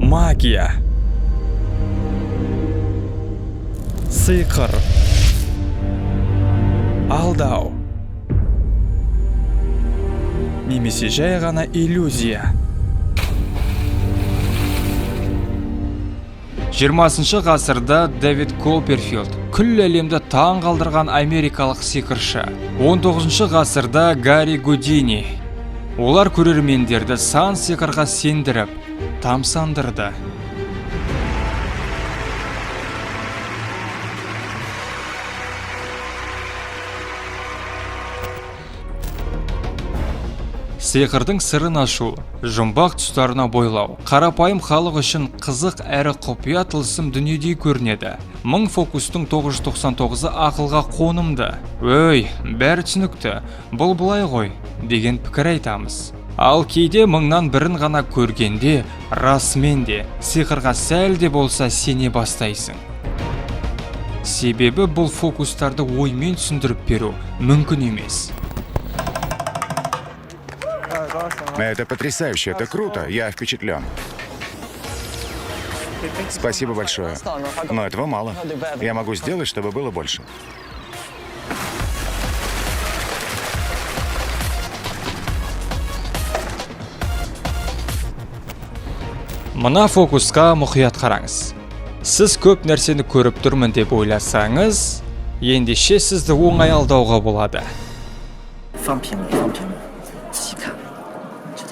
Магия. Сыйқыр. Алдау. Немесе жай ғана иллюзия. 20 ғасырда Дэвид Копперфилд күллі әлемді таң қалдырған америкалық сиқыршы. 19 ғасырда Гарри Гудини. Олар көрермендерді сан сиқырға сендіріп, тамсандырды. Сиқырдың сырын ашу, жұмбақ тұстарына бойлау, қарапайым халық үшін қызық әрі құпия тылсым дүниедей көрінеді. 1000 фокустың 999-ы ақылға қонымды. Өй, бәрі түсінікті, бұл бұлай ғой, деген пікір айтамыз. Ал кейде 1000-нан бірін ғана көргенде, расымен де, сиқырға сәл де болса сене бастайсың. Себебі бұл фокустарды оймен түсіндіріп беру мүмкін емес. Это потрясающе, это круто, я впечатлен. Спасибо большое. Но этого мало. Я могу сделать, чтобы было больше. Мына фокусқа мұқият қараңыз. Сіз көп нәрсені көріп тұрмын деп ойласаңыз, ендеше сізді оңай алдауға болады.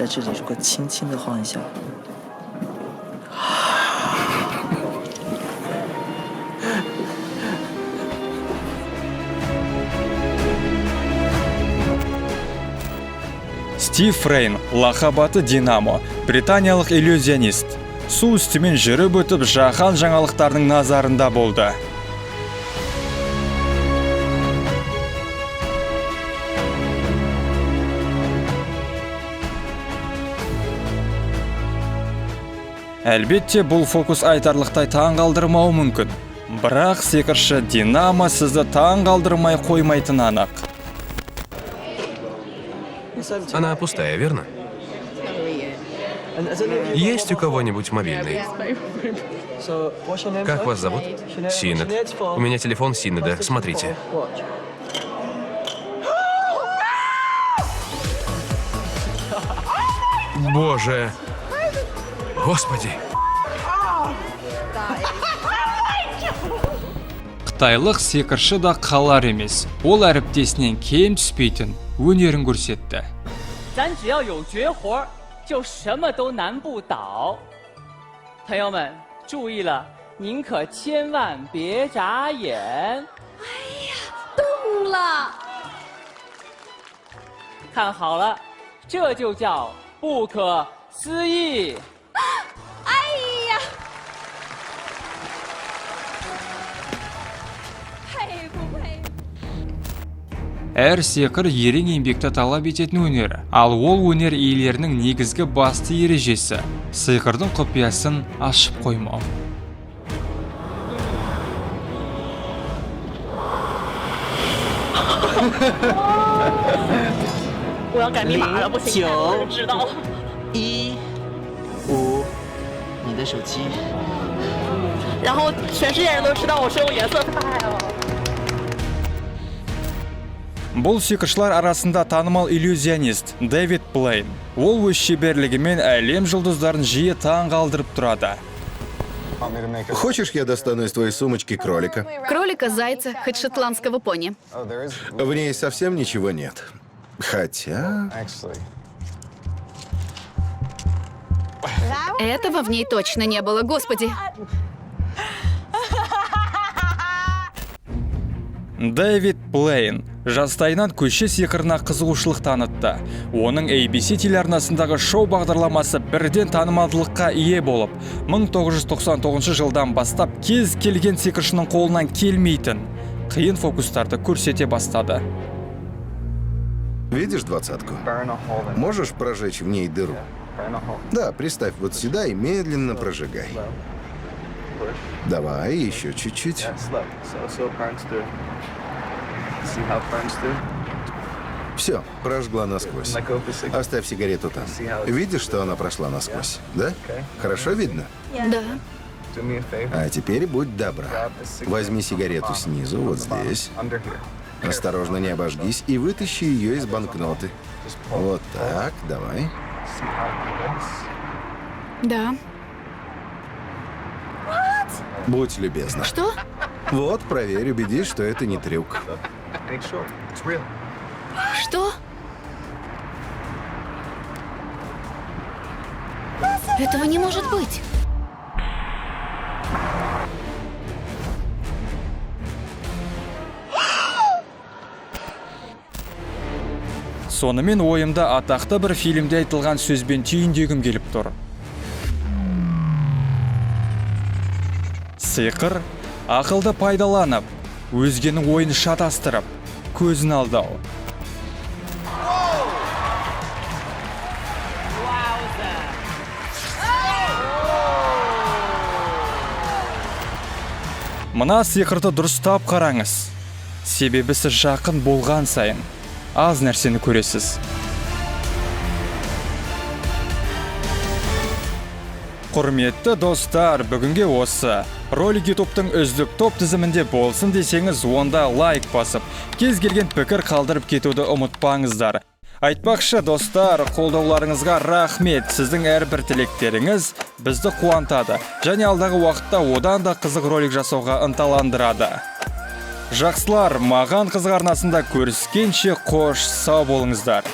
在这里如果轻轻地晃一下， Стив Фрейн, лақабаты Динамо, британиялық иллюзионист. Су үстімен жүріп өтіп жаһан жаңалықтарының назарында болды. Әлбетте, бұл фокус айтарлықтай таң қалдырмауы мүмкін. Бірақ сиқыршы Динамо сізді таң қалдырмай қоймайтын анық. Она пустая, верно? Есть у кого-нибудь мобильный? Как вас зовут? Синед. У меня телефон Синеда, смотрите. Боже! Господи! Қытайлық сиқыршы да қалар емес. Ол әріптесінен кем түспейтін өнерін көрсетті. 咱只要有绝活，就什么都难不倒。朋友们，注意了，您可千万别眨眼。哎呀，动了！看好了，这就叫不可思议。 哎呀，佩服佩服！ Әр сиқыр ерен еңбекті талап ететін өнер. Ал ол өнер иелерінің негізгі басты ережесі сиқырдың құпиясын ашып қоймау. +991 5，你的手机。然后全世界人都知道我是用颜色派了。 Бұл сиқыршылар арасында танымал иллюзионист Дэвид Блейн. Ол өз шеберлігімен әлем жұлдыздарын жиі таң қалдырып тұрады. Хочешь, я достану из твоей сумочки кролика? Кролика, зайца, хоть шотландского пони. В ней совсем ничего нет. Хотя... Этого в ней точно не было, господи. Дэвид Блейн жастайынан көше сиқырына қызығушылық танытты. Оның ABC телеарнасындағы шоу бағдарламасы бірден танымалдылыққа ие болып, 1999 жылдан бастап кез келген сиқыршының қолынан келмейтін қиын фокустарды көрсете бастады. Видишь 20-ку? Можешь прожечь в ней дыру? Да, приставь вот сюда и медленно прожигай. Давай, еще чуть-чуть. Все, прожгла насквозь. Оставь сигарету там. Видишь, что она прошла насквозь? Да? Хорошо видно? Да. А теперь будь добра. Возьми сигарету снизу, вот здесь. Осторожно, не обожгись, и вытащи ее из банкноты. Вот так, давай. Да. Будь любезна. Что? Вот, проверь, убедись, что это не трюк. Что? Этого не может быть. Сонымен ойымда атақты бір фильмде айтылған сөзбен түйіндегім келіп тұр. Сиқыр ақылды пайдаланып, өзгенің ойын шатастырып, көзін алдау. Мына сиқырды дұрыстап қараңыз. Себебі сіз жақын болған сайын аз нәрсені көресіз. Құрметті достар, бүгінге осы. Ролик YouTube'тың үздік топ тізімінде болсын десеңіз, онда лайк басып, кез келген пікір қалдырып кетуді ұмытпаңыздар. Айтпақшы достар, қолдауларыңызға рахмет. Сіздің әрбір тілектеріңіз бізді қуантады және алдағы уақытта одан да қызық ролик жасауға ынталандырады. Жақсылар, маған қызық арнасында көріскенше қош, сау болыңыздар.